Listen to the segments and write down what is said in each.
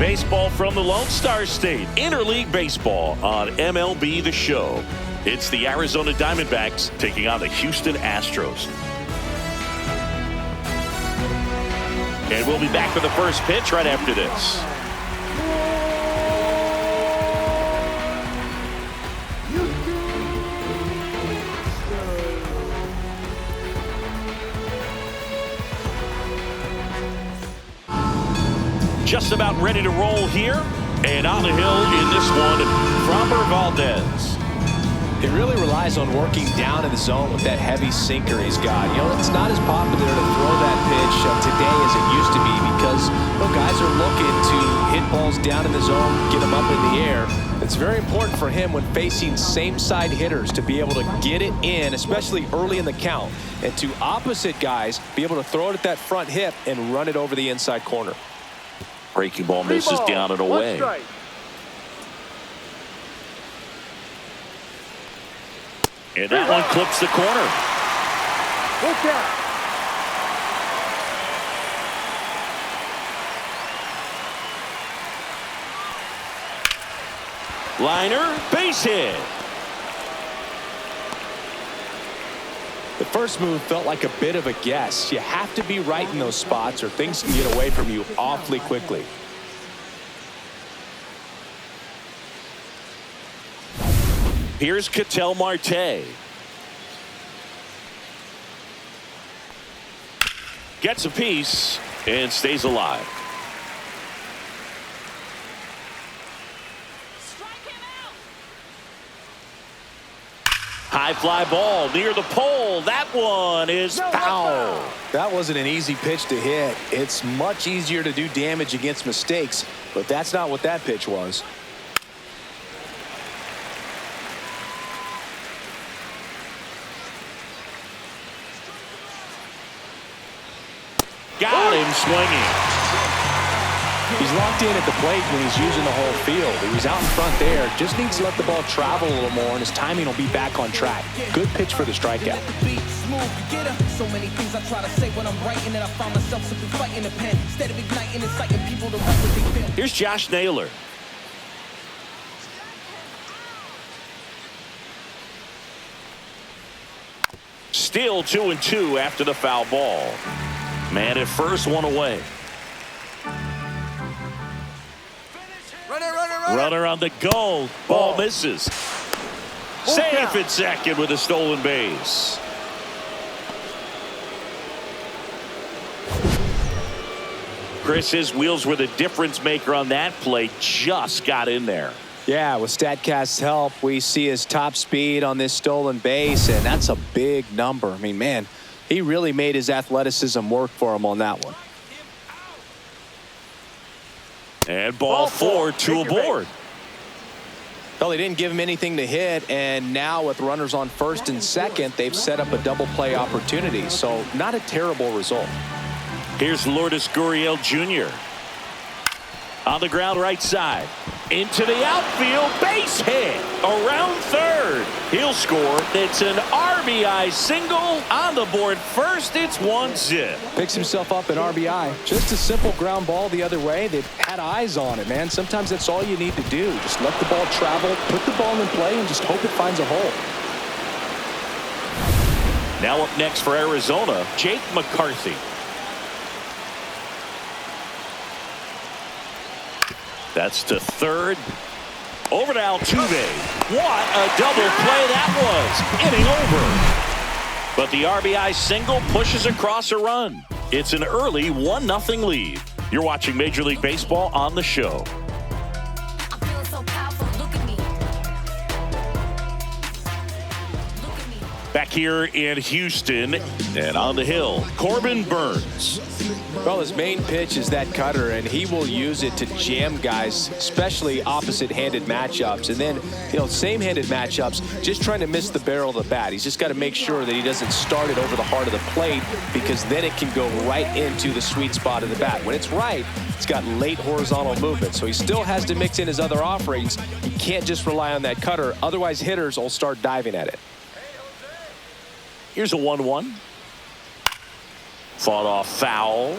Baseball from the Lone Star State. Interleague baseball on MLB the Show. It's the Arizona Diamondbacks taking on the Houston Astros. And we'll be back for the first pitch right after this. Just about ready to roll here. And on the hill in this one, Framber Valdez. He really relies on working down in the zone with that heavy sinker he's got. You know, it's not as popular to throw that pitch today as it used to be because guys are looking to hit balls down in the zone, get them up in the air. It's very important for him when facing same-side hitters to be able to get it in, especially early in the count, and to opposite guys be able to throw it at that front hip and run it over the inside corner. Breaking ball misses down and away. And that one clips the corner. Look out. Liner, base hit. The first move felt like a bit of a guess. You have to be right in those spots or things can get away from you awfully quickly. Here's Ketel Marte. Gets a piece and stays alive. High fly ball near the pole. That one is foul. That wasn't an easy pitch to hit. It's much easier to do damage against mistakes, but that's not what that pitch was. Got him swinging. He's locked in at the plate when he's using the whole field. He was out in front there. Just needs to let the ball travel a little more, and his timing will be back on track. Good pitch for the strikeout. So many things I try to say when I'm writing, and I found myself simply fighting the pen instead of igniting, inciting people to write what they feel. Here's Josh Naylor. Still 2-2 after the foul ball. Man at first, one away. Runner on the go. Ball misses. Safe at second with a stolen base. Chris, his wheels were the difference maker on that play. Just got in there. Yeah, with StatCast's help, we see his top speed on this stolen base, and that's a big number. I mean, man, he really made his athleticism work for him on that one. And ball four, two aboard. Well, they didn't give him anything to hit, and now with runners on first and second, they've set up a double play opportunity. So not a terrible result. Here's Lourdes Gurriel Jr. On the ground right side. Into the outfield. Base hit. Around third. He'll score. It's an RBI single. On the board first. It's 1-zip. Picks himself up an RBI. Just a simple ground ball the other way. They've had eyes on it, man. Sometimes that's all you need to do. Just let the ball travel, put the ball in play, and just hope it finds a hole. Now up next for Arizona, Jake McCarthy. That's to third. Over to Altuve. What a double play that was. Inning over. But the RBI single pushes across a run. It's an early 1-0 lead. You're watching Major League Baseball on the Show. Back here in Houston and on the hill, Corbin Burns. Well, his main pitch is that cutter, and he will use it to jam guys, especially opposite-handed matchups. And then, same-handed matchups, just trying to miss the barrel of the bat. He's just got to make sure that he doesn't start it over the heart of the plate because then it can go right into the sweet spot of the bat. When it's right, it's got late horizontal movement, so he still has to mix in his other offerings. He can't just rely on that cutter, otherwise hitters will start diving at it. Here's a 1-1. Fought off foul.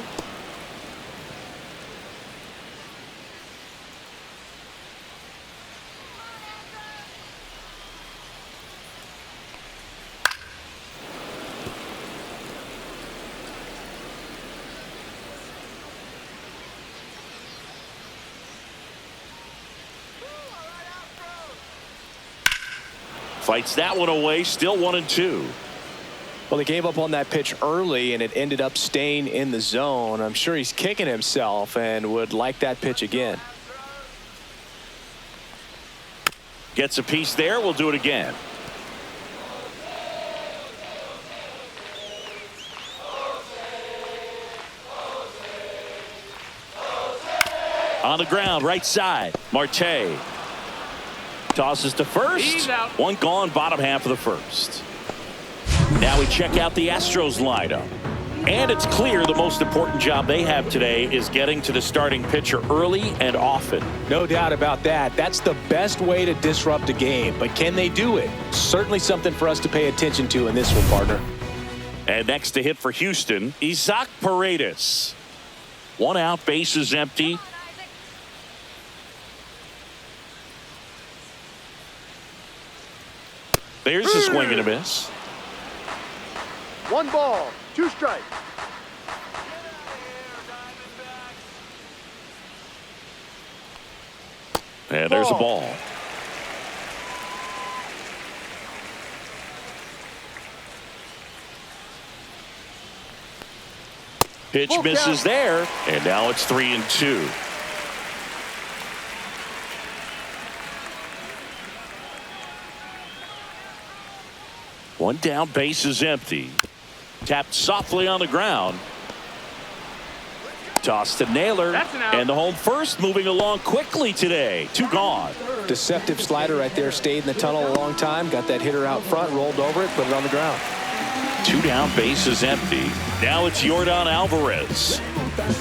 Fights that one away. Still 1-2. Well, he gave up on that pitch early, and it ended up staying in the zone. I'm sure he's kicking himself and would like that pitch again. Gets a piece there. We'll do it again. On the ground, right side. Marte tosses to first. One gone, bottom half of the first. Now we check out the Astros lineup. And it's clear the most important job they have today is getting to the starting pitcher early and often. No doubt about that. That's the best way to disrupt a game. But can they do it? Certainly something for us to pay attention to in this one, partner. And next to hit for Houston, Isaac Paredes. One out, bases empty. There's a swing and a miss. 1 ball, 2 strikes. And there's a ball. Pitch misses there, and now it's 3-2. One down, base is empty. Tapped softly on the ground. Toss to Naylor, and the home first moving along quickly today. 2 gone. Deceptive slider right there. Stayed in the tunnel a long time. Got that hitter out front, rolled over it, put it on the ground. 2 down, base is empty. Now it's Yordan Alvarez.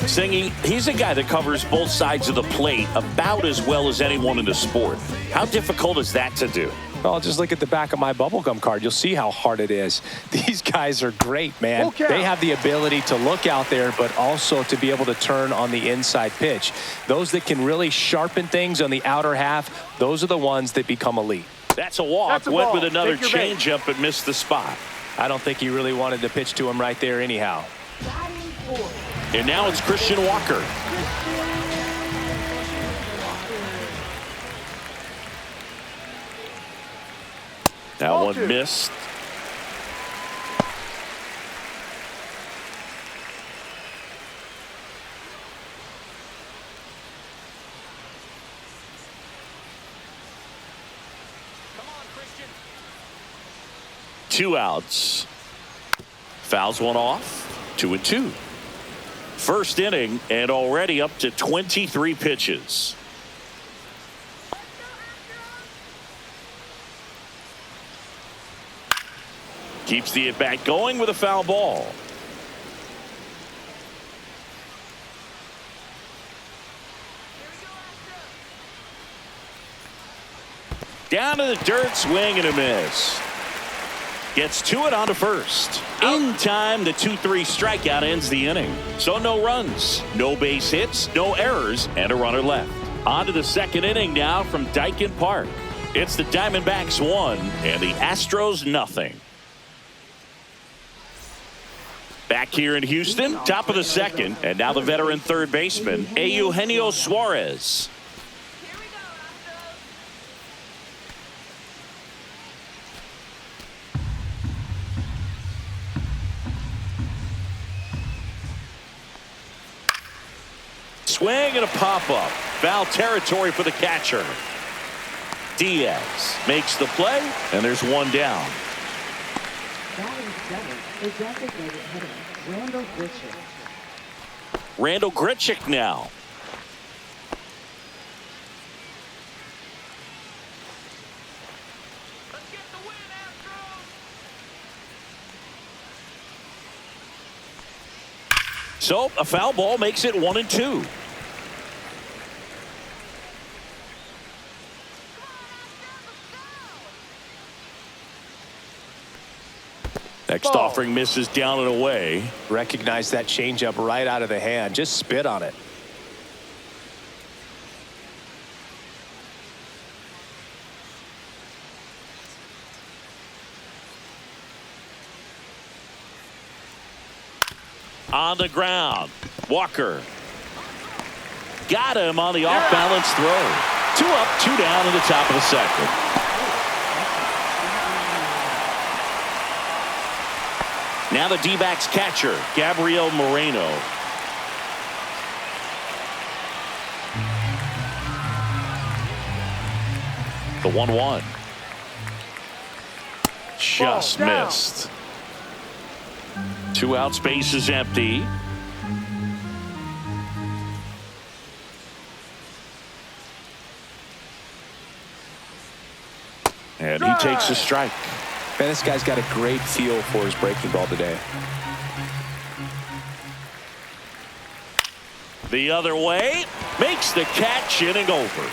Singy, he's a guy that covers both sides of the plate about as well as anyone in the sport. How difficult is that to do? Well, just look at the back of my bubblegum card. You'll see how hard it is. These guys are great, man. They have the ability to look out there, but also to be able to turn on the inside pitch. Those that can really sharpen things on the outer half, those are the ones that become elite. That's a walk. Went with another changeup but missed the spot. I don't think he really wanted to pitch to him right there anyhow. And now it's Christian Walker. That one missed. Come on, Christian. 2 outs. Fouls one off. 2-2. First inning and already up to 23 pitches. Keeps the at-bat going with a foul ball. Down to the dirt, swing and a miss. Gets to it on to first. In time, the 2-3 strikeout ends the inning. So no runs, no base hits, no errors, and a runner left. On to the second inning now from Daikin Park. It's the Diamondbacks 1 and the Astros nothing. Back here in Houston, top of the second, and now the veteran third baseman, Eugenio Suarez. Swing and a pop-up. Foul territory for the catcher. Diaz makes the play, and there's one down. Batting 7 is designated hitter Randall Grichuk. Randall Grichuk now. Let's get the win, Astros. So a foul ball makes it 1-2. Next offering misses down and away. Recognize that changeup right out of the hand. Just spit on it. On the ground. Walker. Got him on the off-balance throw. 2 up, 2 down in the top of the second. Now the D-backs catcher, Gabriel Moreno. The 1-1. Just missed. 2 outs, base is empty. And he takes a strike. Man, this guy's got a great feel for his breaking ball today. The other way, makes the catch, inning over.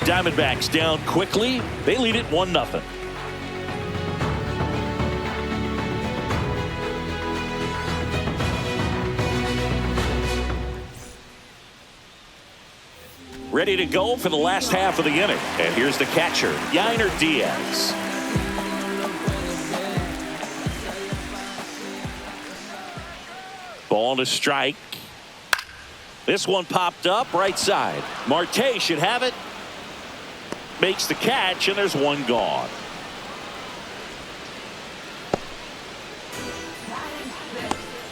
Diamondbacks down quickly. They lead it 1-0. Ready to go for the last half of the inning. And here's the catcher, Yainer Diaz. Ball to strike. This one popped up right side. Marte should have it. Makes the catch, and there's one gone.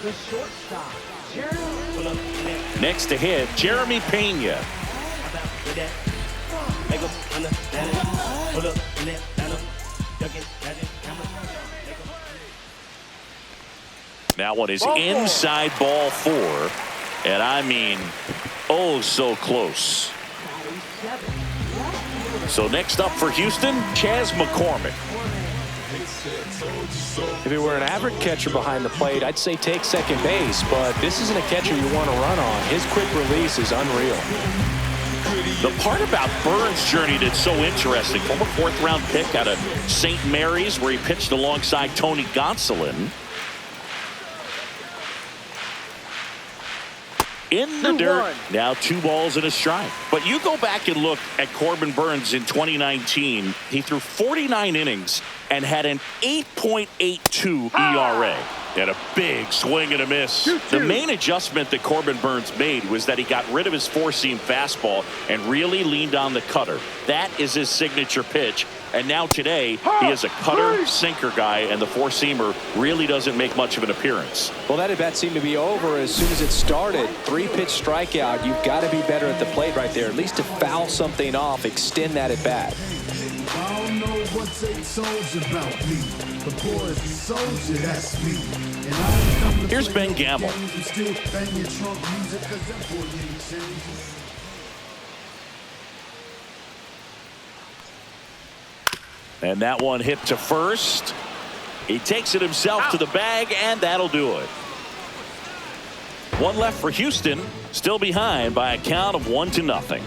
The shortstop, Jeremy. Next to hit, Jeremy Pena. That one is inside ball 4. And I mean, oh, so close. So next up for Houston, Chas McCormick. If it were an average catcher behind the plate, I'd say take second base, but this isn't a catcher you want to run on. His quick release is unreal. The part about Burns' journey that's so interesting, former 4th-round pick out of St. Mary's, where he pitched alongside Tony Gonsolin. In the dirt. Now 2 balls and a strike. But you go back and look at Corbin Burns in 2019. He threw 49 innings and had an 8.82 ERA. And a big swing and a miss. The main adjustment that Corbin Burns made was that he got rid of his 4-seam fastball and really leaned on the cutter. That is his signature pitch. And now today, he is a cutter, sinker guy, and the 4-seamer really doesn't make much of an appearance. Well, that at-bat seemed to be over as soon as it started. 3-pitch strikeout. You've got to be better at the plate right there, at least to foul something off, extend that at-bat. I don't know what they told you about me. The boys soldier, that's me. And I Here's Ben Gamble. And that one hit to first. He takes it himself to the bag, and that'll do it. 1 left for Houston, still behind by a count of 1-0.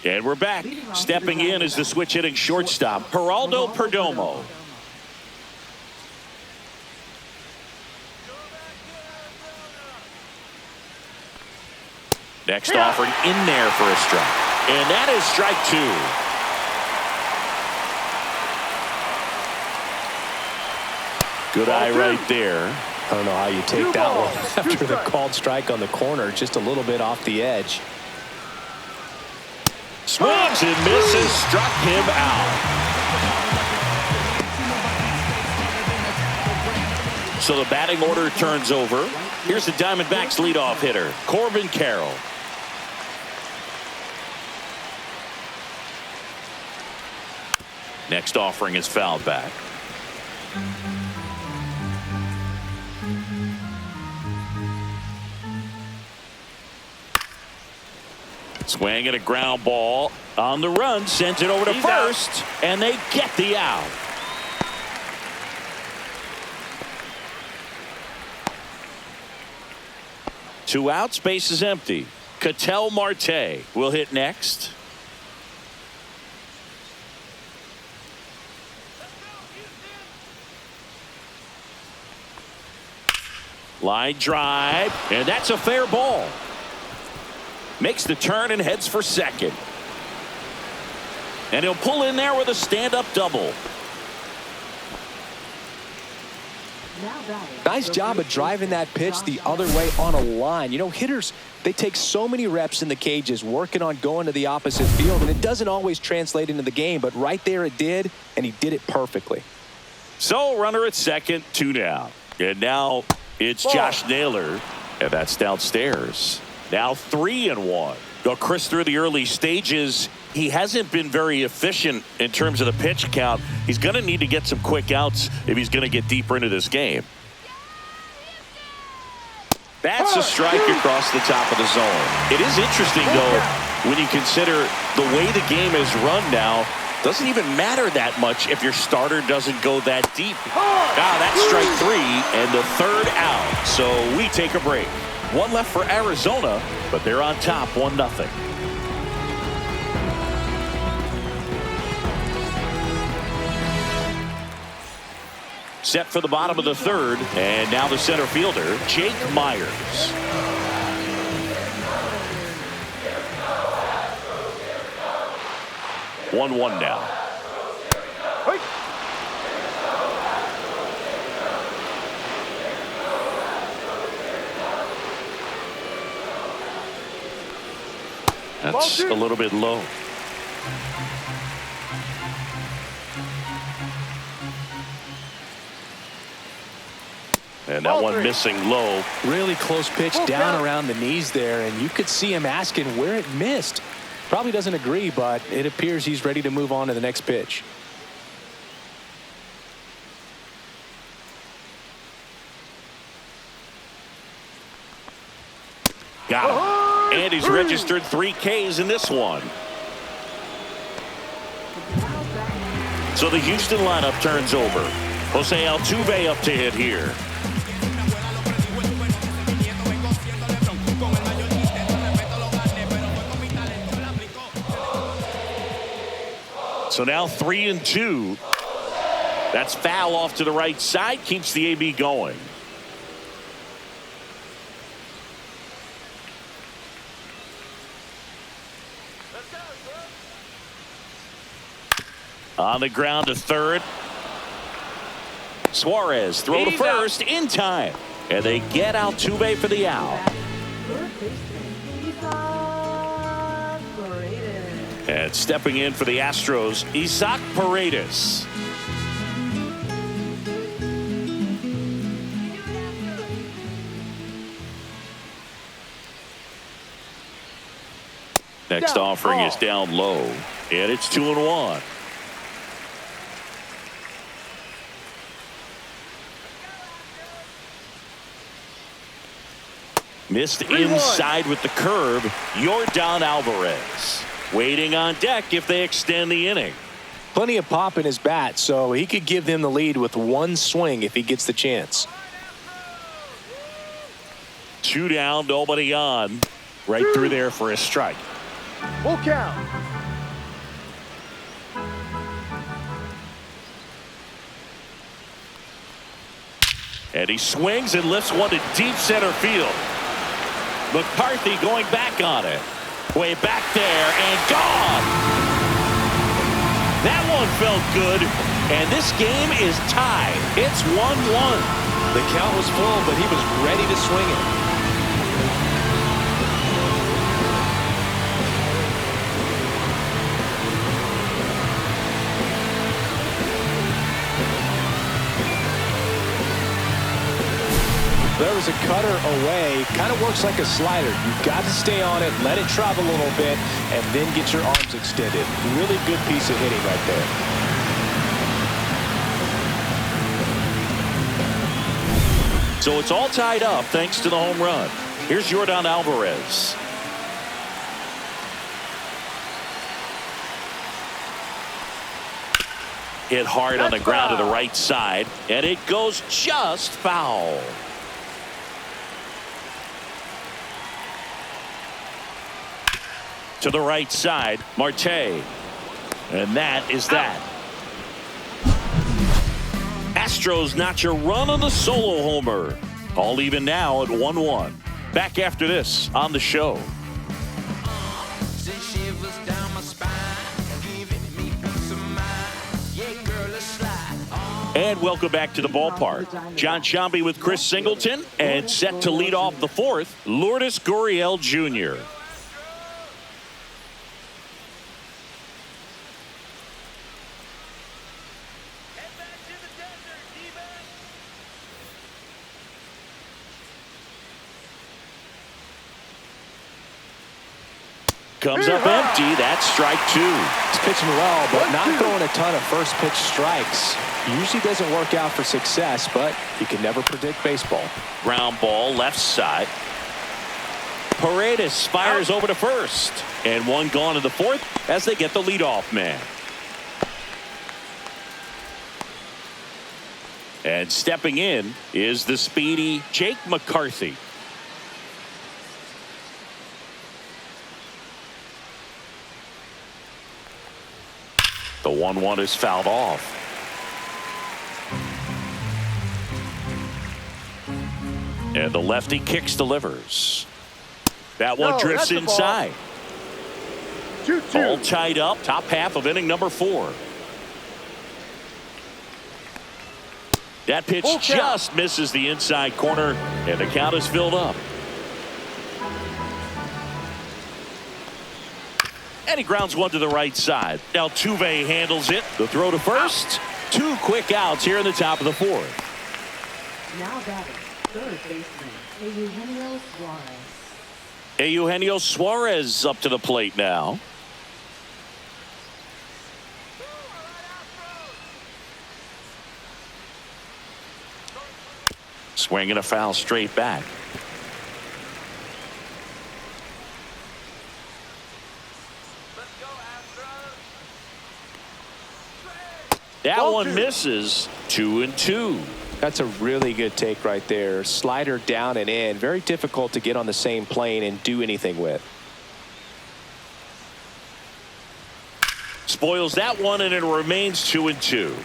And we're back. Stepping in is the switch hitting shortstop, Geraldo Perdomo. Next offering in there for a strike. And that is strike 2. Good eye right there. I don't know how you take that one after the called strike on the corner, just a little bit off the edge. Swings and misses, struck him out. So the batting order turns over. Here's the Diamondbacks leadoff hitter, Corbin Carroll. Next offering is fouled back. Swing and a ground ball on the run, sends it over to first, and they get the out. Two outs, base is empty. Ketel Marte will hit next. Line drive, and that's a fair ball. Makes the turn and heads for second. And he'll pull in there with a stand-up double. Nice job of driving that pitch the other way on a line. You know, hitters, they take so many reps in the cages working on going to the opposite field, and it doesn't always translate into the game, but right there it did, and he did it perfectly. So runner at second, 2 down. And now it's Josh Naylor, and that's downstairs. Now 3-1. Well, Chris, through the early stages, he hasn't been very efficient in terms of the pitch count. He's going to need to get some quick outs if he's going to get deeper into this game. That's a strike across the top of the zone. It is interesting, though, when you consider the way the game is run now. Doesn't even matter that much if your starter doesn't go that deep. That's strike 3 and the 3rd out. So we take a break. 1 left for Arizona, but they're on top 1-0. Set for the bottom of the 3rd, and now the center fielder, Jake Myers. 1-1 now. That's a little bit low. And that one missing low. Really close pitch down around the knees there, and you could see him asking where it missed. Probably doesn't agree, but it appears he's ready to move on to the next pitch. Got him. And he's registered 3 Ks in this one. So the Houston lineup turns over. Jose Altuve up to hit here. So now 3-2. That's foul off to the right side. Keeps the AB going. On the ground to 3rd. Suarez throw to first in time. And they get Altuve for the out. And stepping in for the Astros, Isaac Paredes. Next offering is down low, and it's 2-1. Missed inside with the curve. Yordan Alvarez waiting on deck if they extend the inning. Plenty of pop in his bat, so he could give them the lead with 1 swing if he gets the chance. 2 down, nobody on. Right through there for a strike. Full count. And he swings and lifts one to deep center field. McCarthy going back on it. Way back there and gone. That one felt good. And this game is tied. It's 1-1. The count was full, but he was ready to swing it. There was a cutter away. Kind of works like a slider. You've got to stay on it, let it travel a little bit, and then get your arms extended. Really good piece of hitting right there. So it's all tied up thanks to the home run. Here's Yordan Alvarez. Hit hard on the ground to the right side, and it goes just foul. To the right side, Marte. And that is that. Astros notch a run on the solo homer. All even now at 1-1. Back after this on the show. And And welcome back to the ballpark. John Sciambi with Chris Singleton, and set to lead off the fourth, Lourdes Gurriel Jr. Comes up empty. That's strike two. He's pitching well, but not throwing a ton of first pitch strikes. Usually doesn't work out for success, but you can never predict baseball. Ground ball left side. Paredes fires over to first. And one gone in the fourth as they get the leadoff man. And stepping in is the speedy Jake McCarthy. The 1-1 is fouled off. And the lefty kicks, delivers. That one drifts inside. 2-2. All tied up. Top half of inning number 4. That pitch just misses the inside corner, and the count is filled up. And he grounds one to the right side. Altuve handles it. The throw to first. 2 quick outs here in the top of the fourth. Now batting, third baseman, Eugenio Suarez. Eugenio Suarez up to the plate now. Swinging a foul straight back. That one misses. 2-2. That's a really good take right there. Slider down and in. Very difficult to get on the same plane and do anything with. Spoils that one, and it remains 2-2.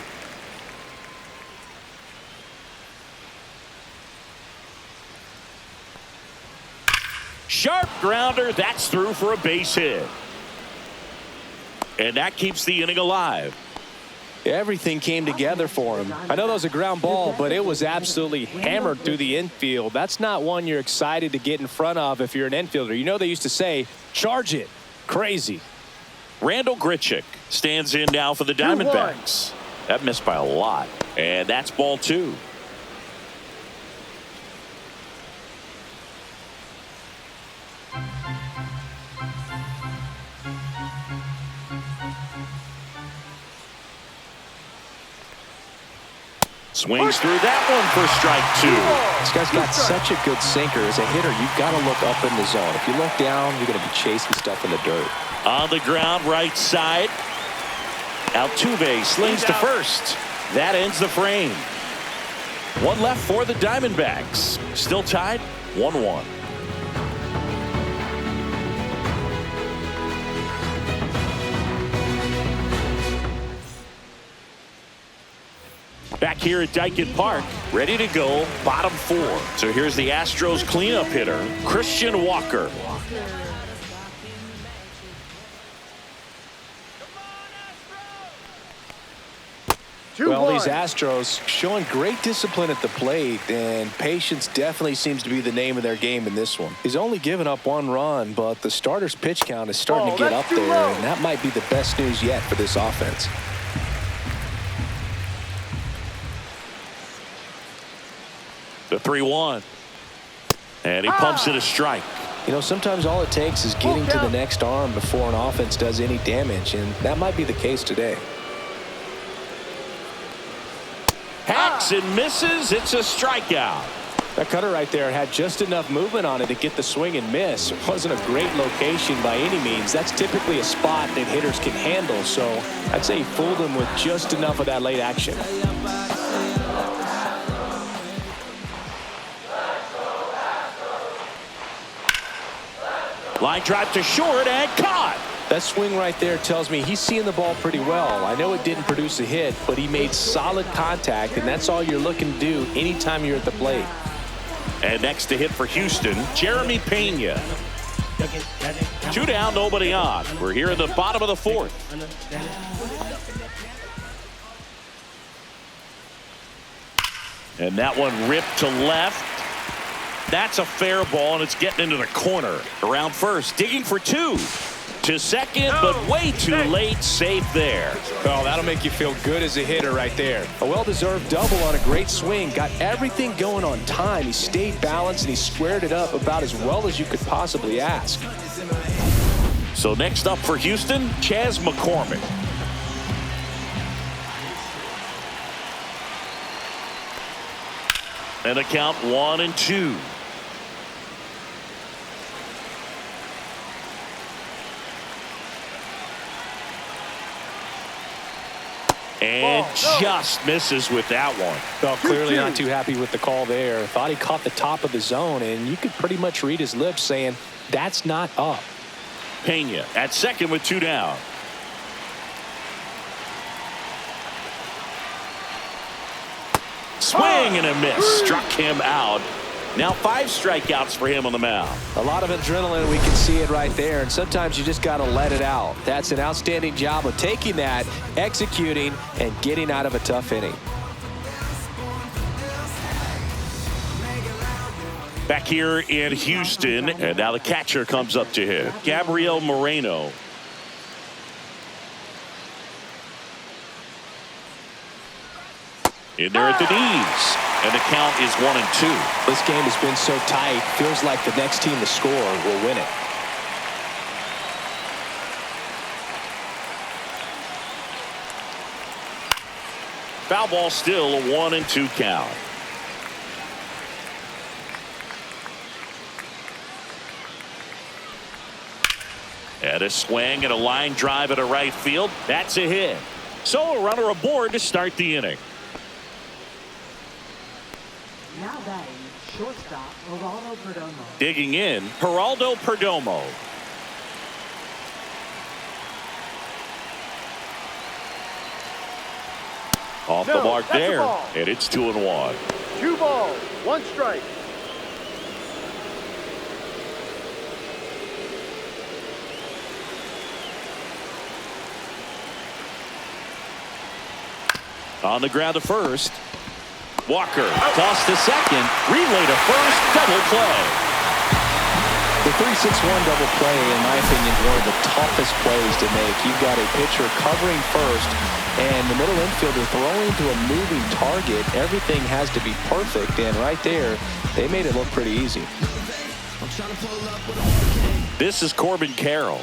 Sharp grounder. That's through for a base hit. And that keeps the inning alive. Everything came together for him. I know that was a ground ball, but it was absolutely hammered through the infield. That's not one you're excited to get in front of if you're an infielder. You know they used to say, charge it. Crazy. Randall Grichuk stands in now for the Diamondbacks. That missed by a lot. And that's ball 2. Swings through that one for strike 2. This guy's got such a good sinker. As a hitter, you've got to look up in the zone. If you look down, you're going to be chasing stuff in the dirt. On the ground, right side. Altuve slings to first. That ends the frame. One left for the Diamondbacks. Still tied, 1-1. Back here at Daikin Park, ready to go, bottom 4. So here's the Astros cleanup hitter, Christian Walker. Well, these Astros showing great discipline at the plate, and patience definitely seems to be the name of their game in this one. He's only given up 1 run, but the starter's pitch count is starting to get up there, and that might be the best news yet for this offense. The 3-1. And he pumps it a strike. You know, sometimes all it takes is getting to the next arm before an offense does any damage, and that might be the case today. Hacks and misses. It's a strikeout. That cutter right there had just enough movement on it to get the swing and miss. It wasn't a great location by any means. That's typically a spot that hitters can handle, so I'd say he fooled him with just enough of that late action. Line drive to short and caught. That swing right there tells me he's seeing the ball pretty well. I know it didn't produce a hit, but he made solid contact, and that's all you're looking to do anytime you're at the plate. And next to hit for Houston, Jeremy Pena. 2 down, nobody on. We're here in the bottom of the 4th. And that one ripped to left. That's a fair ball, and it's getting into the corner. Around first, digging for two. To second, but way too late. Safe there. Oh, that'll make you feel good as a hitter right there. A well-deserved double on a great swing. Got everything going on time. He stayed balanced, and he squared it up about as well as you could possibly ask. So next up for Houston, Chas McCormick. And the count 1-2. And just misses with that one. Well, clearly not too happy with the call there. Thought he caught the top of the zone, and you could pretty much read his lips saying, that's not up. Pena at second with two down. Swing and a miss. Struck him out. Now 5 strikeouts for him on the mound. A lot of adrenaline, we can see it right there, and sometimes you just got to let it out. That's an outstanding job of taking that, executing, and getting out of a tough inning. Back here in Houston, and now the catcher comes up to hit. Gabriel Moreno. In there at the knees. And the count is 1-2. This game has been so tight, feels like the next team to score will win it. Foul ball, still a 1-2 count. And a swing and a line drive at a right field. That's a hit. So a runner aboard to start the inning. Now batting, shortstop, Geraldo Perdomo. Digging in, Geraldo Perdomo. Off the mark there, and it's 2-1. 2 balls, 1 strike. On the ground to first. Walker tossed to second, relay to first, double play. The 3-6-1 double play, in my opinion, is one of the toughest plays to make. You've got a pitcher covering first, and the middle infielder throwing to a moving target. Everything has to be perfect, and right there, they made it look pretty easy. This is Corbin Carroll.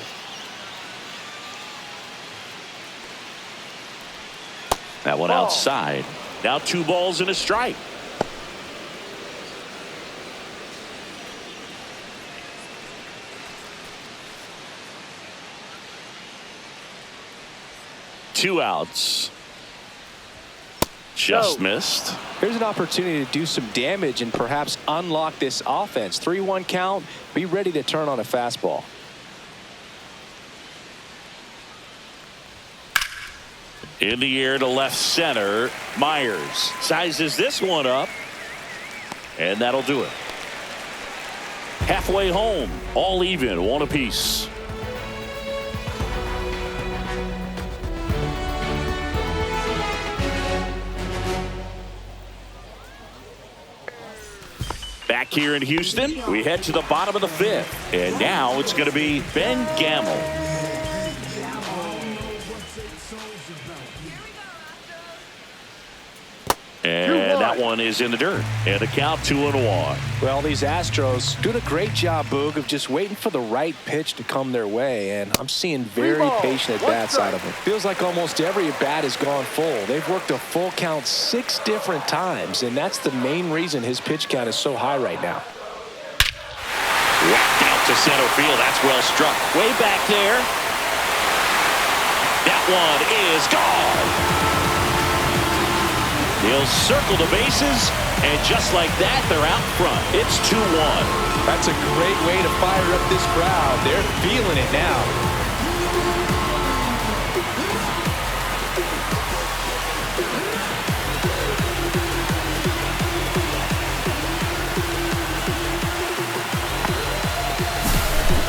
That one outside. Now 2 balls and a strike. Two outs. Just missed. Here's an opportunity to do some damage and perhaps unlock this offense. 3-1 count. Be ready to turn on a fastball. In the air to left center. Myers sizes this one up. And that'll do it. Halfway home. All even. 1 apiece. Back here in Houston, we head to the bottom of the 5th. And now it's going to be Ben Gamel. And that one is in the dirt. And the count 2-1. Well, these Astros doing a great job, Boog, of just waiting for the right pitch to come their way. And I'm seeing very patient at-bats out of them. Feels like almost every at-bat has gone full. They've worked a full count 6 different times. And that's the main reason his pitch count is so high right now. Whacked out to center field. That's well struck. Way back there. That one is gone. He'll circle the bases, and just like that, they're out front. It's 2-1. That's a great way to fire up this crowd. They're feeling it now.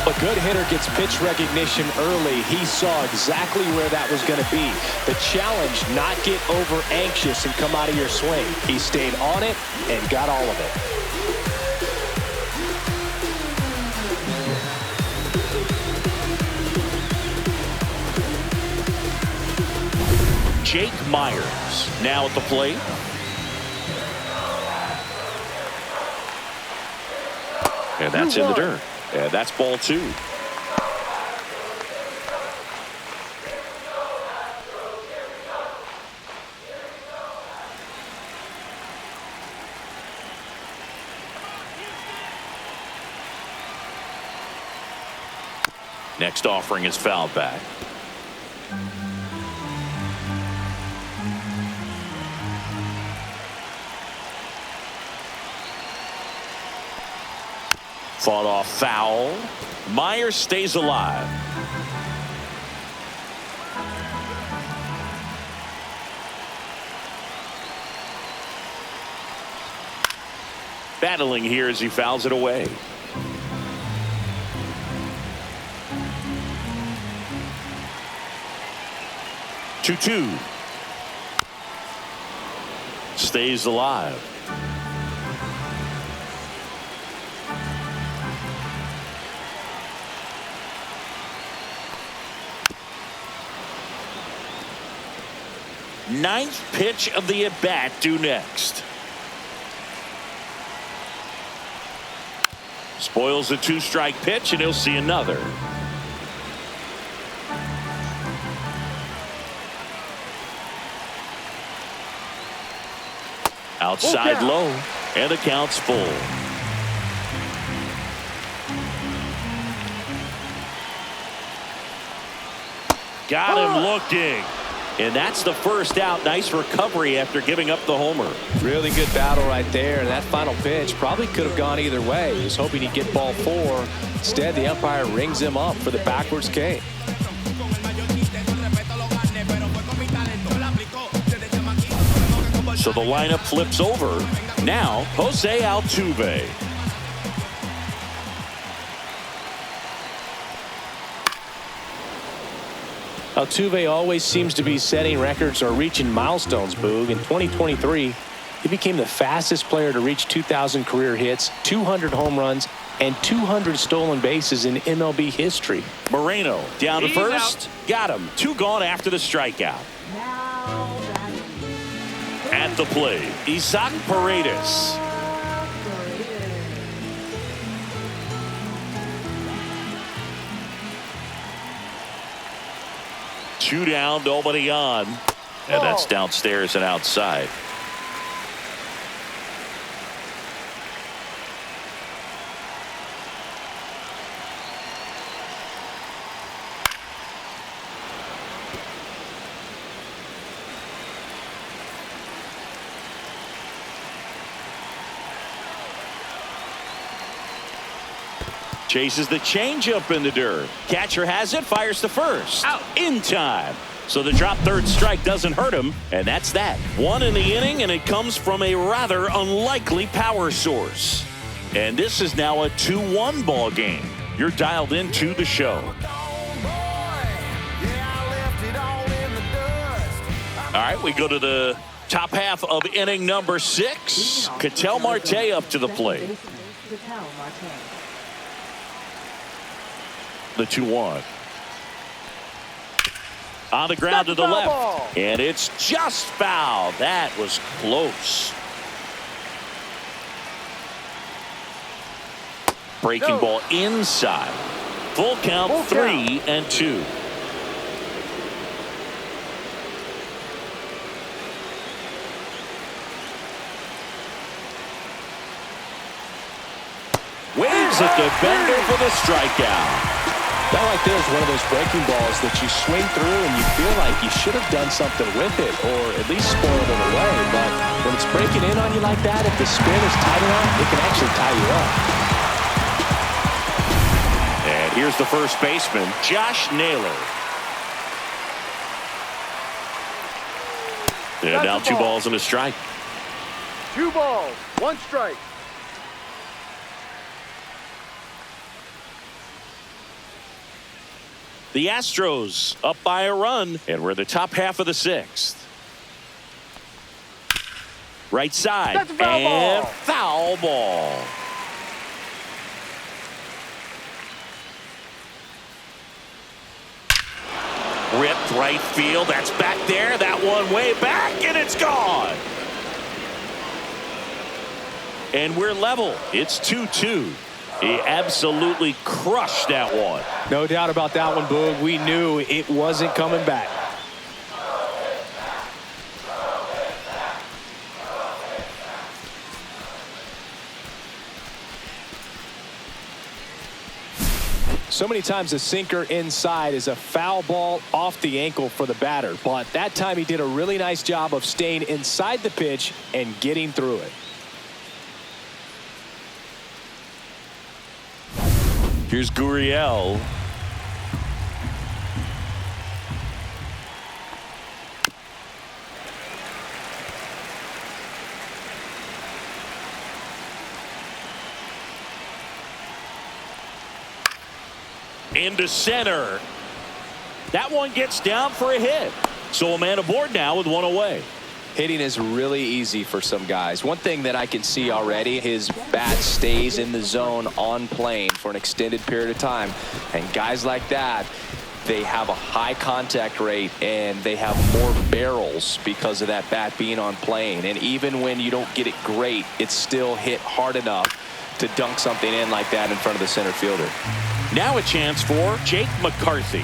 A good hitter gets pitch recognition early, he saw exactly where that was going to be. The challenge, not get over anxious and come out of your swing. He stayed on it and got all of it. Jake Myers now at the plate. And that's in the dirt. And that's ball 2. Next offering is fouled back. Fought off foul. Myers stays alive. Battling here as he fouls it away. Two. Stays alive. Ninth pitch of the at-bat due next. Spoils the 2-strike pitch, and he'll see another. Outside low, and the count's full. Got him looking. And that's the first out. Nice recovery after giving up the homer. Really good battle right there. And that final pitch probably could have gone either way. He was hoping he'd get ball 4. Instead, the umpire rings him up for the backwards K. So the lineup flips over. Now, Jose Altuve. Altuve always seems to be setting records or reaching milestones, Boog. In 2023, he became the fastest player to reach 2,000 career hits, 200 home runs, and 200 stolen bases in MLB history. Moreno down to first. Got him. 2 gone after the strikeout. At the plate, Isaac Paredes. Two down, nobody on. And that's downstairs and outside. Chases the changeup in the dirt. Catcher has it, fires to first. Out in time. So the drop third strike doesn't hurt him, and that's that. 1 in the inning, and it comes from a rather unlikely power source. And this is now a 2-1 ball game. You're dialed into the show. All right, we go to the top half of inning number 6. Ketel Marte up to the plate. The 2-1. On the ground to the left. And it's just foul. That was close. Breaking ball inside. Full count, 3-2. Waves at the bender for the strikeout. That right there is one of those breaking balls that you swing through and you feel like you should have done something with it or at least spoiled it away. But when it's breaking in on you like that, if the spin is tight enough, it can actually tie you up. And here's the first baseman, Josh Naylor. And now 2 balls and a strike. 2 balls, 1 strike. The Astros up by a run, and we're in the top half of the 6th. Right side. That's a foul ball. And foul ball. Ripped right field. That's back there. That one way back, and it's gone. And we're level. It's 2-2. He absolutely crushed that one. No doubt about that one, Boog. We knew it wasn't coming back. So many times a sinker inside is a foul ball off the ankle for the batter. But that time he did a really nice job of staying inside the pitch and getting through it. Here's Gurriel. Into center. That one gets down for a hit. So a man aboard now with one away. Hitting is really easy for some guys. One thing that I can see already, his bat stays in the zone on plane for an extended period of time. And guys like that, they have a high contact rate and they have more barrels because of that bat being on plane. And even when you don't get it great, it's still hit hard enough to dunk something in like that in front of the center fielder. Now a chance for Jake McCarthy.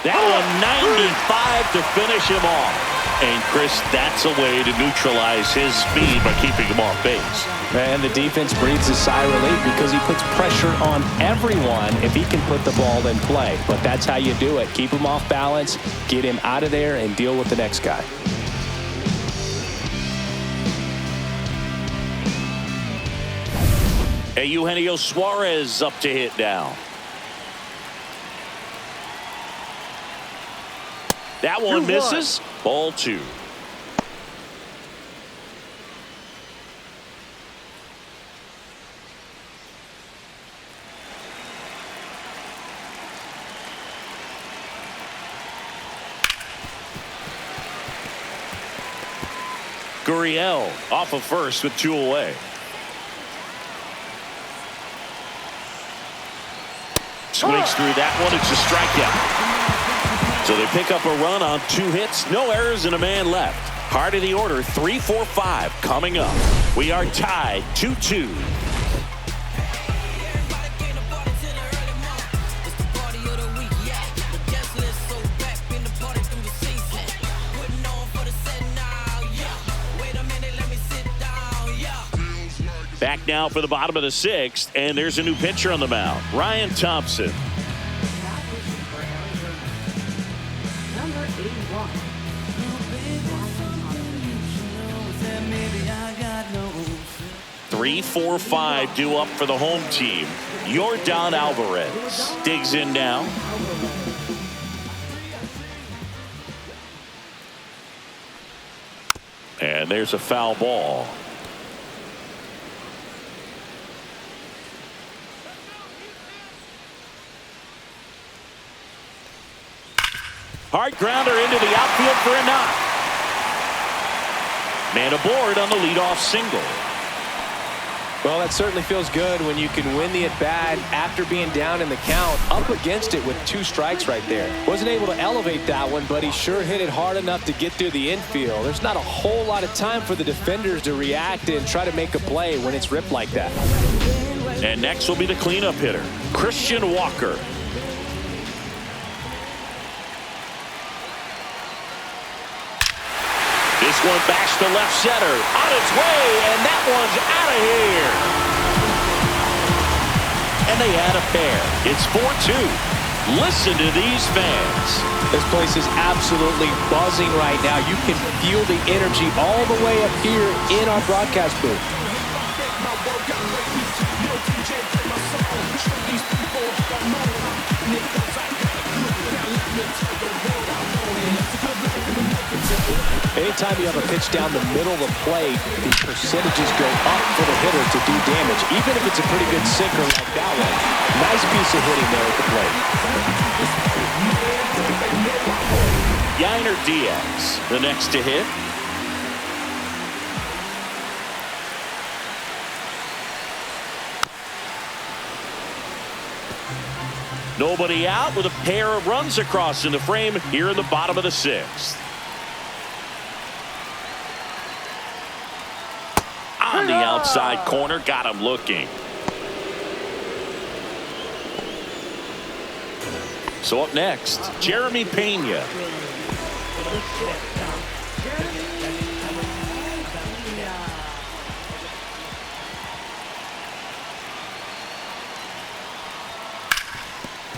That one 95 to finish him off. And Chris, that's a way to neutralize his speed by keeping him off base. And the defense breathes a sigh of relief because he puts pressure on everyone if he can put the ball in play. But that's how you do it. Keep him off balance, get him out of there, and deal with the next guy. Hey, Eugenio Suarez up to hit now. That one misses. Ball 2. Gurriel off of first with 2 away. Swings through that one. It's a strikeout. So they pick up a run on 2 hits, no errors, and a man left. Heart of the order, 3, 4, 5 coming up. We are tied 2-2. Back now for the bottom of the 6th, and there's a new pitcher on the mound, Ryan Thompson. Number 81. 3, 4, 5 due up for the home team. Yordan Alvarez digs in now. And there's a foul ball. Hard grounder into the outfield for a knock. Man aboard on the leadoff single. Well, that certainly feels good when you can win the at-bat after being down in the count, up against it with 2 strikes right there. Wasn't able to elevate that one, but he sure hit it hard enough to get through the infield. There's not a whole lot of time for the defenders to react and try to make a play when it's ripped like that. And next will be the cleanup hitter, Christian Walker. This one bashed to left center, on its way, and that one's out of here. And they add a pair. It's 4-2. Listen to these fans. This place is absolutely buzzing right now. You can feel the energy all the way up here in our broadcast booth. anytime you have a pitch down the middle of the plate, the percentages go up for the hitter to do damage, even if it's a pretty good sinker like that one. Nice piece of hitting there at the plate. Yainer Diaz, the next to hit. Nobody out with a pair of runs across in the frame here in the bottom of the 6th. On the outside corner, got him looking. So up next, Jeremy Pena.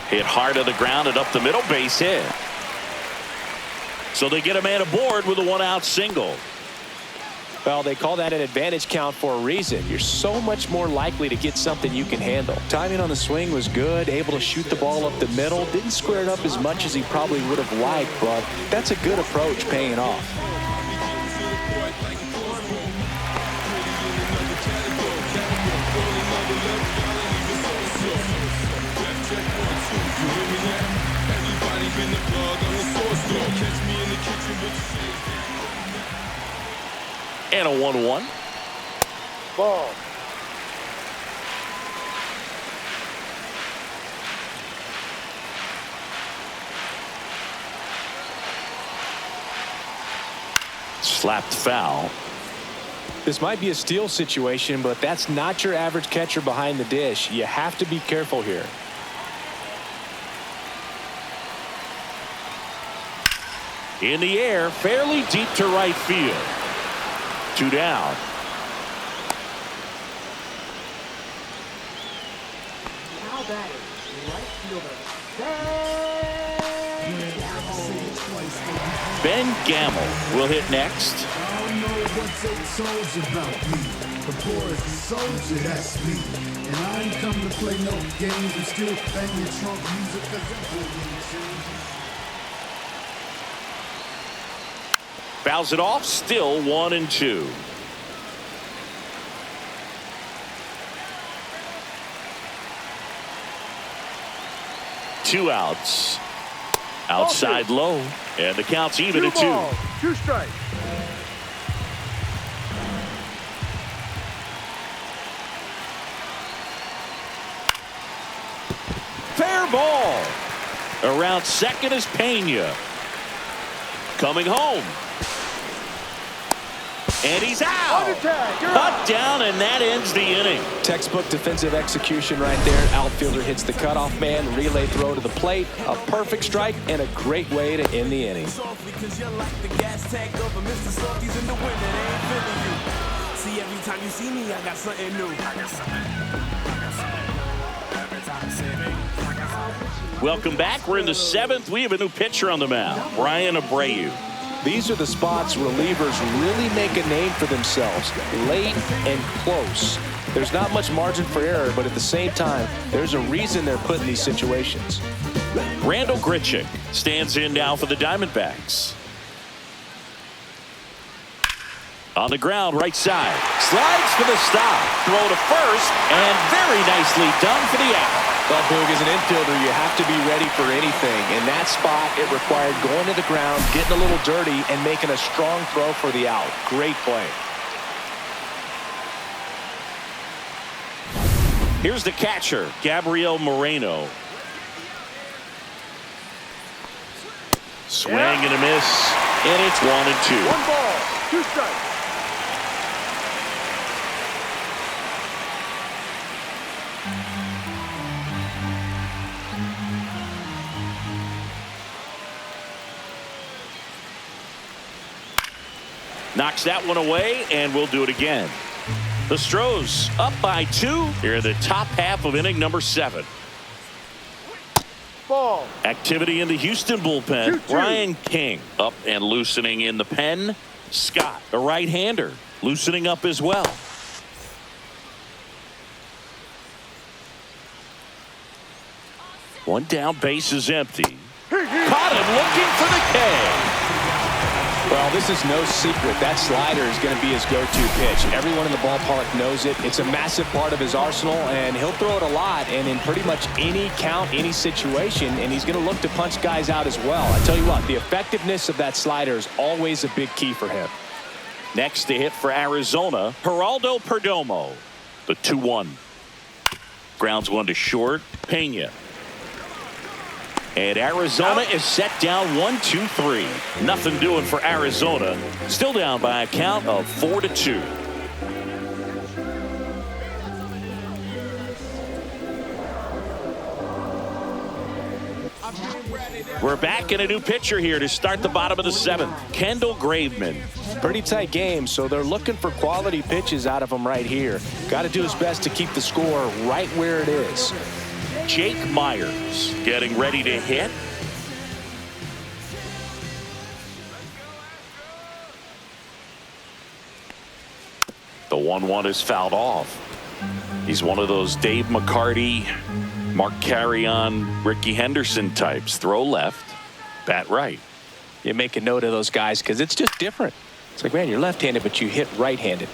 Hit hard to the ground and up the middle, base hit. So they get a man aboard with a 1-out single. Well, they call that an advantage count for a reason. You're so much more likely to get something you can handle. Timing on the swing was good, able to shoot the ball up the middle. Didn't square it up as much as he probably would have liked, but that's a good approach paying off. And a 1-1. Ball. Slapped foul. This might be a steal situation, but that's not your average catcher behind the dish. You have to be careful here. In the air, fairly deep to right field. 2 down. Now batting, right fielder, Ben Gamel will hit next. I don't know what they told you about me. The poor is a soldier, that's me. And I ain't come to play no games and still bang your trunk music cause Fouls it off, still 1-2. Two outs. Outside low. And the count's even at 2. 2 strikes. Fair ball. Around second is Pena. Coming home. And he's out. Cut down, and that ends the inning. Textbook defensive execution right there. Outfielder hits the cutoff man. Relay throw to the plate. A perfect strike and a great way to end the inning. See, every time you see me, I got something new. Welcome back. We're in the 7th. We have a new pitcher on the mound, Brian Abreu. These are the spots relievers really make a name for themselves. Late and close. There's not much margin for error, but at the same time, there's a reason they're put in these situations. Randall Grichuk stands in now for the Diamondbacks. On the ground, right side. Slides for the stop. Throw to first, and very nicely done for the out. Well, Boog, as an infielder, you have to be ready for anything. In that spot, it required going to the ground, getting a little dirty, and making a strong throw for the out. Great play. Here's the catcher, Gabriel Moreno. Swing and a miss, and it's 1-2. 1 ball, 2 strikes. Knocks that one away, and we'll do it again. The Astros up by 2 here in the top half of inning number 7. Ball. Activity in the Houston bullpen. 2-2. Ryan King up and loosening in the pen. Scott, a right-hander, loosening up as well. One down, base is empty. Caught him looking for the K. Well, this is no secret. That slider is going to be his go-to pitch. Everyone in the ballpark knows it. It's a massive part of his arsenal, and he'll throw it a lot and in pretty much any count, any situation, and he's going to look to punch guys out as well. I tell you what, the effectiveness of that slider is always a big key for him. Next to hit for Arizona, Geraldo Perdomo. The 2-1. Grounds one to short. Pena. And Arizona is set down 1-2-3. Nothing doing for Arizona. Still down by a count of 4-2. We're back in a new pitcher here to start the bottom of the 7th. Kendall Graveman. Pretty tight game, so they're looking for quality pitches out of him right here. Got to do his best to keep the score right where it is. Jake Myers getting ready to hit. The 1-1 is fouled off. He's one of those Dave McCarty, Mark Carrion, Ricky Henderson types. Throw left, bat right. You make a note of those guys because it's just different. It's like, man, you're left-handed, but you hit right-handed.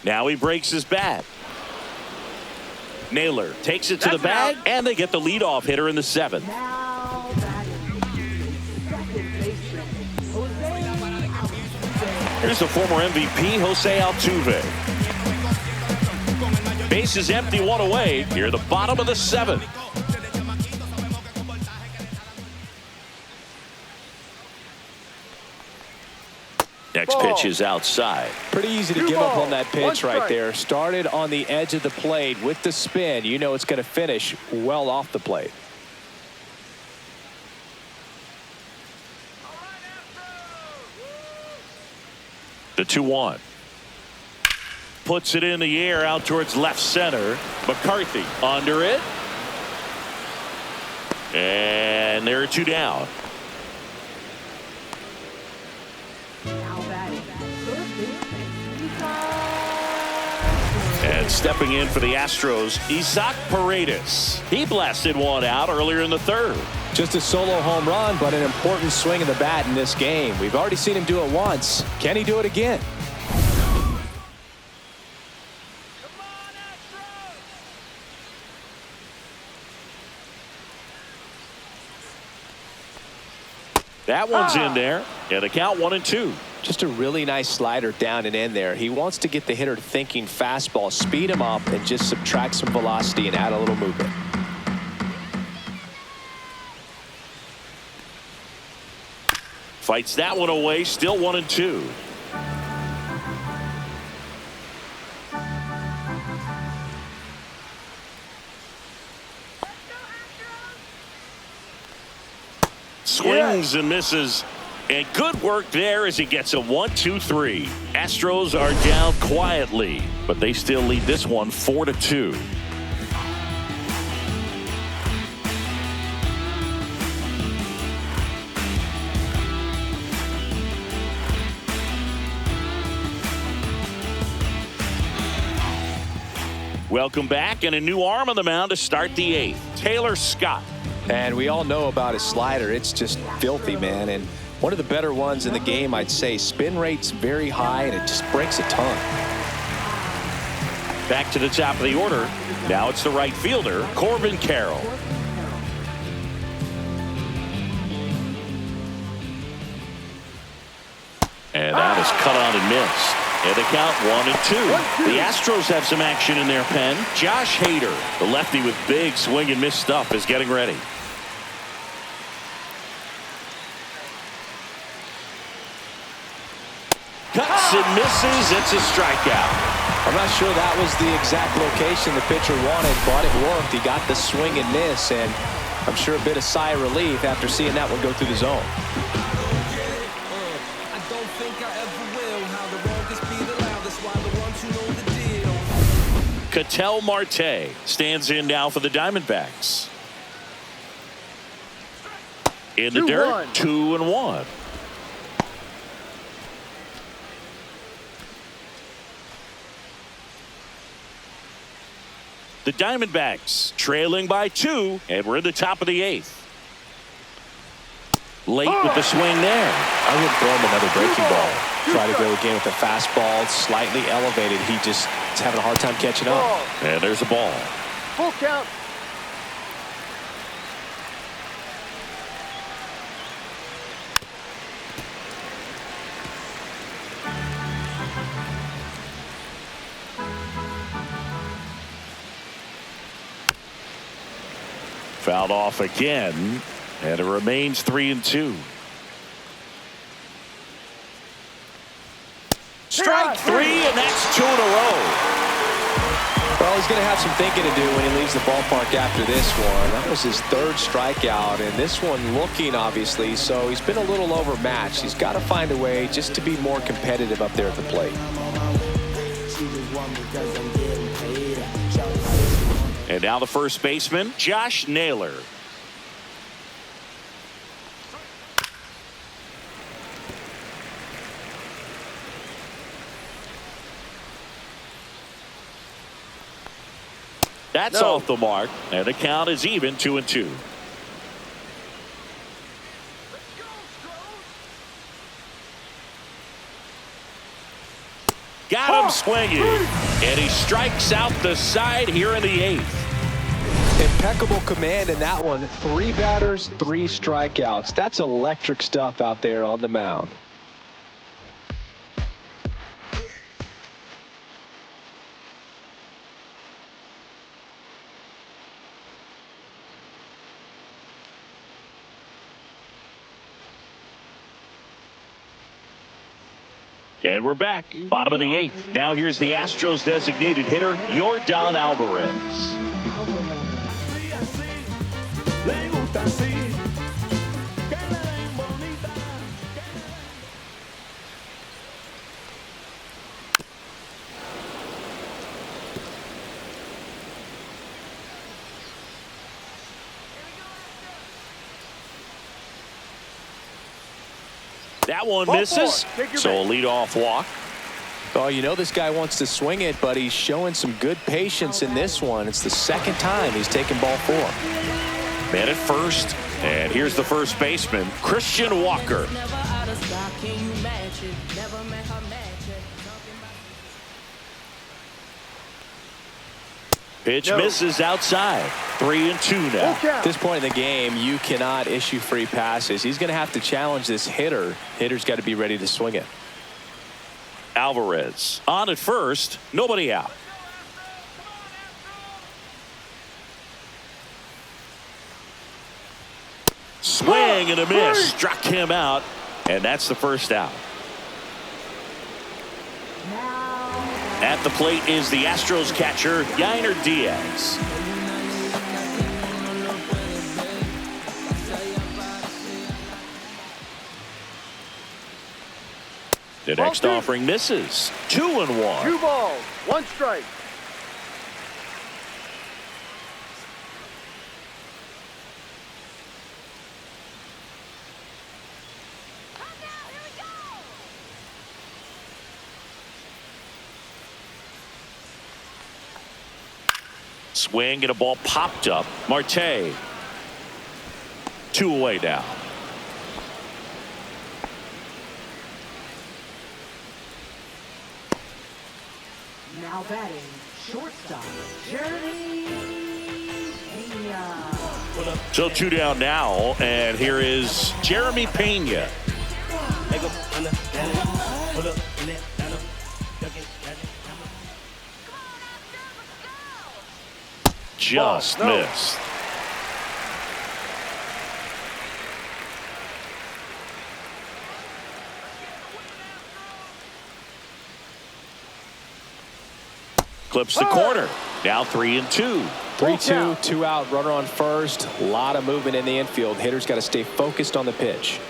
Now he breaks his bat. Naylor takes it to the bag, and they get the leadoff hitter in the 7th. Now batting, second baseman, Jose Altuve. Here's the former MVP, Jose Altuve. Base is empty, one away. Here, the bottom of the 7th. Next pitch is outside. Pretty easy to give up on that pitch right there. Started on the edge of the plate with the spin. You know it's going to finish well off the plate. The 2-1. Puts it in the air out towards left center. McCarthy under it. And there are 2 down. Now batting, third baseman, And stepping in for the Astros, Isaac Paredes. He blasted one out earlier in the 3rd. Just a solo home run, but an important swing of the bat in this game. We've already seen him do it once. Can he do it again? That one's in there. And the count 1-2. Just a really nice slider down and in there. He wants to get the hitter thinking fastball, speed him up, and just subtract some velocity and add a little movement. Fights that one away. Still 1-2. Swings and misses. And good work there as he gets a 1-2-3. Astros are down quietly, but they still lead this one 4-2. Welcome back, and a new arm on the mound to start the 8th. Taylor Scott. And we all know about his slider. It's just filthy, man. And one of the better ones in the game, I'd say. Spin rate's very high, and it just breaks a ton. Back to the top of the order. Now it's the right fielder, Corbin Carroll. And that is cut on and missed. And the count 1-2. The Astros have some action in their pen. Josh Hader, the lefty with big swing and miss stuff, is getting ready. Cuts and misses. It's a strikeout. I'm not sure that was the exact location the pitcher wanted, but it worked. He got the swing and miss, and I'm sure a bit of sigh of relief after seeing that one go through the zone. Ketel Marte stands in now for the Diamondbacks. In the dirt, 2-1. The Diamondbacks trailing by 2, and we're in the top of the 8th. Late with the swing there. I wouldn't throw him another breaking ball. Try to go again with the fastball, slightly elevated. He just is having a hard time catching up. And there's a ball. Full count. Fouled off again, and it remains 3-2. Strike 3, and that's 2 in a row. Well, he's going to have some thinking to do when he leaves the ballpark after this one. That was his 3rd strikeout, and this one looking, obviously, so he's been a little overmatched. He's got to find a way just to be more competitive up there at the plate. And now the first baseman, Josh Naylor. That's off the mark, and the count is even 2-2. Got him swinging, and he strikes out the side here in the 8th. Impeccable command in that one. 3 batters, 3 strikeouts. That's electric stuff out there on the mound. And we're back. Bottom of the 8th. Now here's the Astros designated hitter, Yordan Alvarez. That one misses, so a leadoff walk. Oh, you know this guy wants to swing it, but he's showing some good patience in this one. It's the 2nd time he's taken ball 4. Man at first, and here's the first baseman, Christian Walker. Pitch misses outside. 3-2 now. At this point in the game, you cannot issue free passes. He's going to have to challenge this hitter. Hitter's got to be ready to swing it. Alvarez on at first, nobody out. Swing and a miss, struck him out, and that's the first out. At the plate is the Astros catcher, Yainer Diaz. The next offering misses. 2-1. 2 balls, 1 strike. Swing and a ball popped up. Marte. 2 away now. Now batting, shortstop, Jeremy Pena. So 2 down now, and here is Jeremy Pena. Just missed. Clips the corner. Now 3-2. 3-2, 2 out, runner on first. A lot of movement in the infield. Hitter's got to stay focused on the pitch.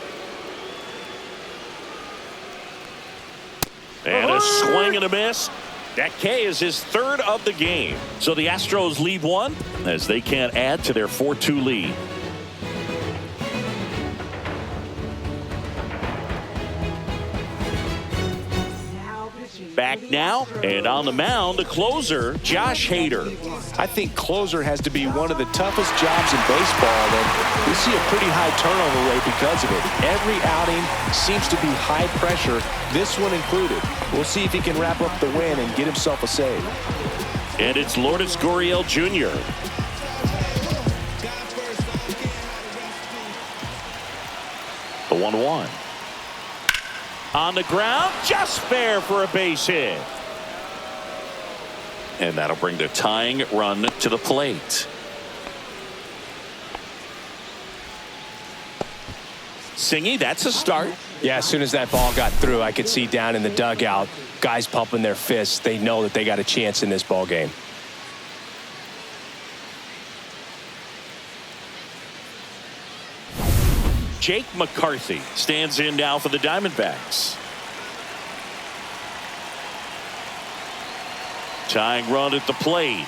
And a swing and a miss. That K is his 3rd of the game. So the Astros lead 1 as they can't add to their 4-2 lead. Back now, and on the mound, the closer, Josh Hader. I think closer has to be one of the toughest jobs in baseball, and we see a pretty high turnover rate because of it. Every outing seems to be high pressure, this one included. We'll see if he can wrap up the win and get himself a save. And it's Lourdes Gurriel Jr. The 1-1. On the ground, just fair for a base hit. And that'll bring the tying run to the plate. Singy, that's a start. Yeah, as soon as that ball got through, I could see down in the dugout, guys pumping their fists. They know that they got a chance in this ball game. Jake McCarthy stands in now for the Diamondbacks. Tying run at the plate.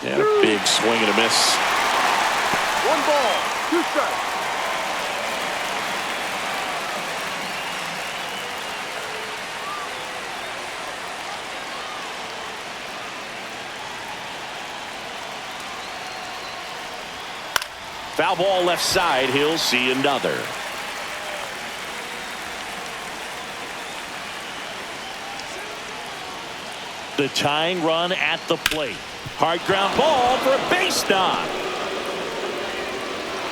And a big swing and a miss. 1 ball, 2 strikes. Foul ball left side. He'll see another. The tying run at the plate. Hard ground ball for a base knock.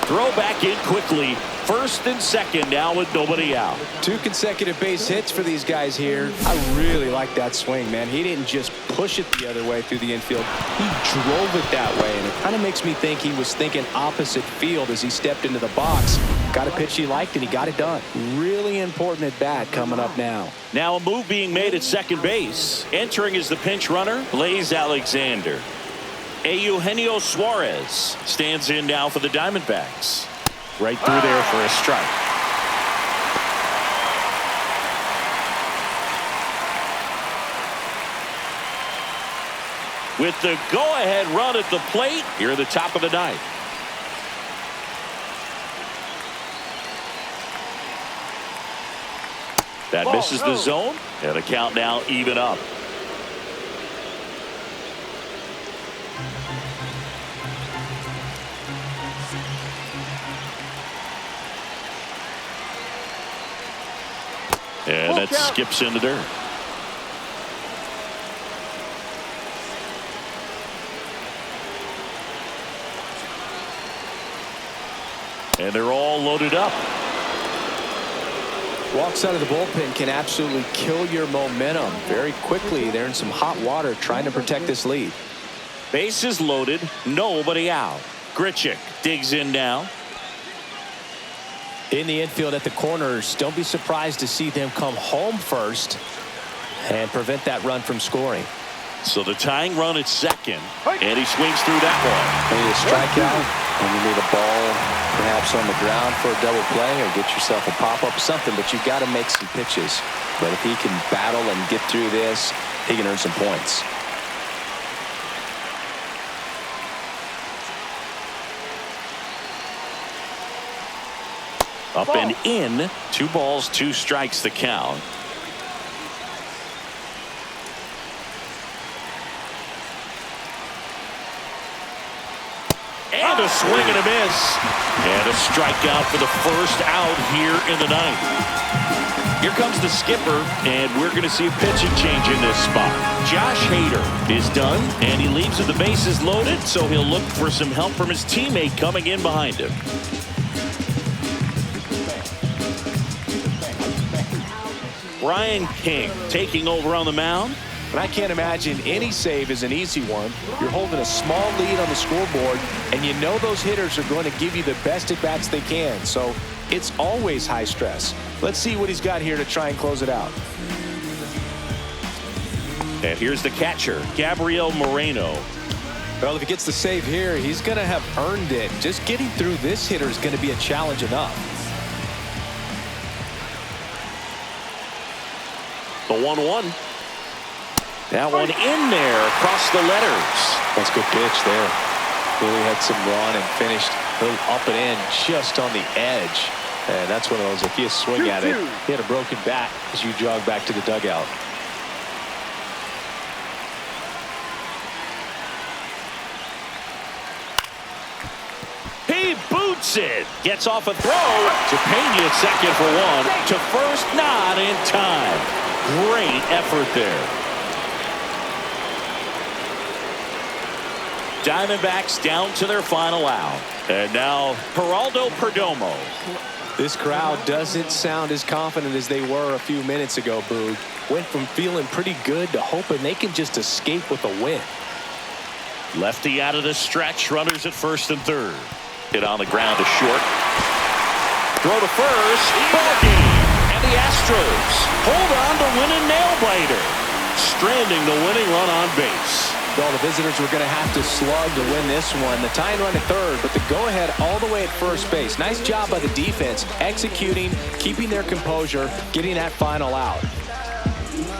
Throw back in quickly. First and second now with nobody out. 2 consecutive base hits for these guys here. I really like that swing, man. He didn't just push it the other way through the infield. He drove it that way, and it kind of makes me think he was thinking opposite field as he stepped into the box. Got a pitch he liked, and he got it done. Really important at bat coming up now. Now a move being made at second base. Entering as the pinch runner, Blaze Alexander. Eugenio Suarez stands in now for the Diamondbacks. Right through there for a strike. With the go-ahead run at the plate here at the top of the ninth. That misses the zone, and the count now even up. And that skips into dirt. And they're all loaded up. Walks out of the bullpen can absolutely kill your momentum very quickly. They're in some hot water trying to protect this lead. Bases loaded, nobody out. Grichuk digs in now. In the infield at the corners, don't be surprised to see them come home first and prevent that run from scoring. So the tying run at second, and he swings through that one. You need a strikeout, and you need a ball perhaps on the ground for a double play, or get yourself a pop-up, something, but you've got to make some pitches. But if he can battle and get through this, he can earn some points. Up and in. 2 balls, 2 strikes the count. And a swing and a miss. And a strikeout for the first out here in the ninth. Here comes the skipper, and we're going to see a pitching change in this spot. Josh Hader is done, and he leaves with the bases loaded, so he'll look for some help from his teammate coming in behind him. Brian King taking over on the mound. But I can't imagine any save is an easy one. You're holding a small lead on the scoreboard, and you know those hitters are going to give you the best at-bats they can. So it's always high stress. Let's see what he's got here to try and close it out. And here's the catcher, Gabriel Moreno. Well, if he gets the save here, he's going to have earned it. Just getting through this hitter is going to be a challenge enough. The 1-1. That one in there across the letters. That's a good pitch there. Really had some run and finished a little up and in just on the edge. And that's one of those, if you swing at it, hit a broken bat as you jog back to the dugout. Makes it. Gets off a throw to Pena at second for one. To first, not in time. Great effort there. Diamondbacks down to their final out. And now Geraldo Perdomo. This crowd doesn't sound as confident as they were a few minutes ago, Boog. Went from feeling pretty good to hoping they can just escape with a win. Lefty out of the stretch. Runners at first and third. Hit on the ground to short. Throw to first. Ball game. And the Astros hold on to win a nail-biter, stranding the winning run on base. Well, the visitors were going to have to slug to win this one. The tying run at third, but the go-ahead all the way at first base. Nice job by the defense, executing, keeping their composure, getting that final out.